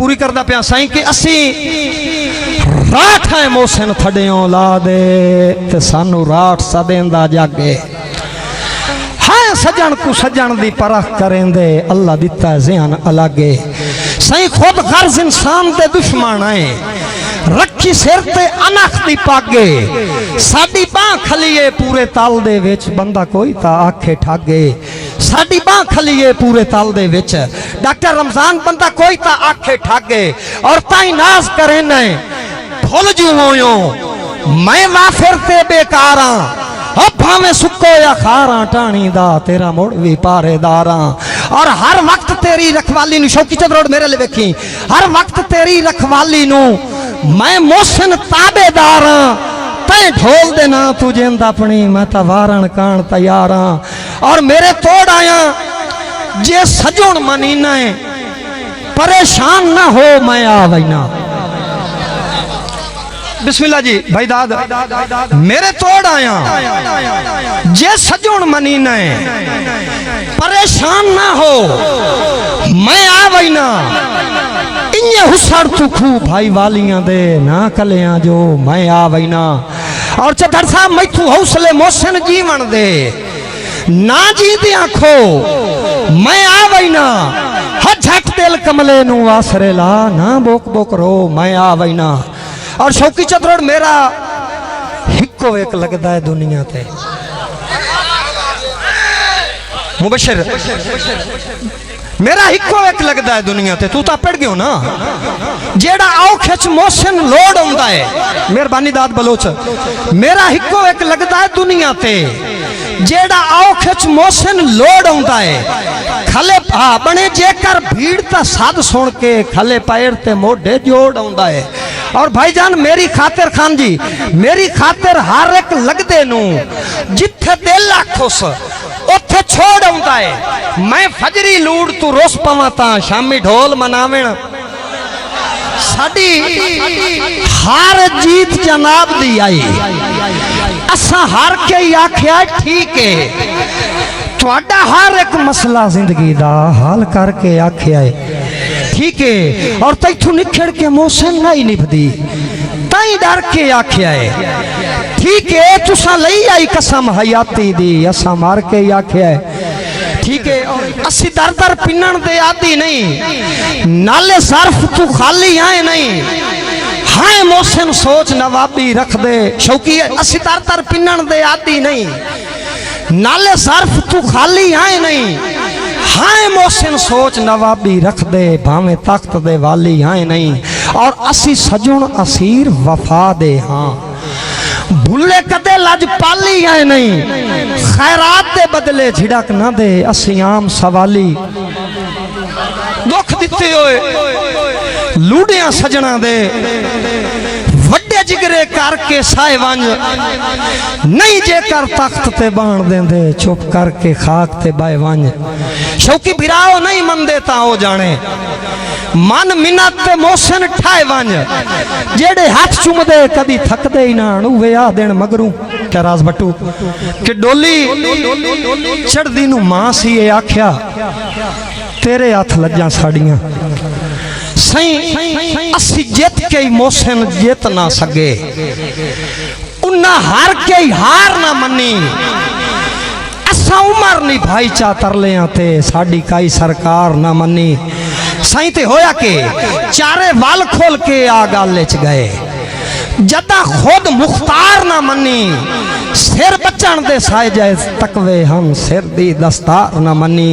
पूरी करदा पिया साईं कि असी राठ है मोहसिन थड़ियों ला दे ते सानू राठ सदेंदा जागे है सजन को सजन दी परख करेंदे अल्लाह दिता ज़हन अलगे साईं खुद गर्ज इंसान दे दुश्मन है रखी सिर ते अनख दी पागे साडी बाह खलीए पूरे तल दे विच बंदा कोई ता आखे ठागे साडी बाह खलीए पूरे तल दे विच डॉक्टर रमजान बंदा कोई ता आखे ठागे और ताई नाज करे न भूल जू होयो मैं वाफिर ते बेकारा भावे सुको या खारा टाणी दा तेरा मुड़ भी पारेदारा और हर वक्त तेरी रखवाली नु शौकी चंद मेरे लिए वेखी हर वक्त तेरी रखवाली नु मैं मोहसिन ताबेदार तै ढोल देना तू जिंद अपनी मैं ता वारण कान तैयार और मेरे तोड़ आया जे सजोन मनीना है परेशान ना हो मैं आ वैना बिस्मिल्लाह जी भाई दाद मेरे तोड़ आया जे सजोन मनीना है परेशान ना हो मैं आ वैना इन्हें हुसर तू खू भाई वालियां दे ना कलियां जो मैं आ वैना और चतर साहब मैथू हौसले मोहसिन जीवन दे ना जी दी आखो मैं आ वैना हर झट दिल कमले नु आसरे ला ना बोक बोक रो मैं आ वैना और शौकी चंद मेरा हिको एक लगता है दुनिया ते मुबशर मेरा हिको एक लगता है दुनिया ते तू तो पढ़ गयो ना जेड़ा औखे च मोहसिन लोड आंदा है मेहरबानी दाद बलोच मेरा हिको एक लगता है दुनिया ते जेड़ा औखे च मोहसिन लोड आंदा है खले बने जेकर भीड़ ता सद सुन के खले पैर ते मोढे जोड़ आंदा है और भाईजान मेरी खातिर खान जी मेरी खातिर हर एक लगदे नू जिथे दिल आखोस उथे छोड़ आंदा है मैं फजरी लूड़ तू रोस पवा ता शामी ढोल मनावेण साडी हार जीत जनाब दी आई असा हार के ही आख्या ठीक है तुहाडा हर एक मसला जिंदगी दा हाल करके आख्या है ठीक है और तैथू निखड़ के मोहसिन नहीं निभदी ताई डर के आख्या है ठीक है तुसा लई आई कसम हयाती दी असा मार के आख्या है ठीक है असी दर दर पिनन दे आदि नहीं नाले सर्फ तू खाली आए नहीं हाय मोहसिन सोच नवाबी रख दे शौकी असी दर दर पिनन दे आदि नहीं नाले सर्फ तू खाली आए नहीं हाय मोहसिन सोच नवाबी रख दे भावे तख्त दे वाली आए नहीं और असी सजुन असीर वफा दे हाँ भूले कदे लज पाली आए नहीं खैरात दे बदले झिड़क ना दे असी आम सवाली दुख दिते होए लूड़िया सजना दे वड्डे जिगरे करके साए वंज नहीं जेकर तख्त ते बाण देंदे चुप करके खाक ते बाए वंज शौकी भिराओ नहीं मंदे ता हो जाने मन मिन्नत ते मोहसिन ठाए वंज जेड़े हाथ चुमदे कदी थकदे ही ना वे आ देन मगरू क्या राज बट्टू कि डोली चढ़दी नु मां सी ए आख्या तेरे हाथ लज्जा साड़ियां सही असी जित के ही मोहसिन जित ना सके उन्ना हार के ही हार ना मनी असा उमर नहीं भाई चा तरले ते साड़ी काई सरकार ना मनी सही ते होया के चारे वाल खोल के आ गाले च गए जदा खुद मुख्तार ना मनी सिर बचन दे साए जाए तकवे हम सिर दी दस्तार ना मनी।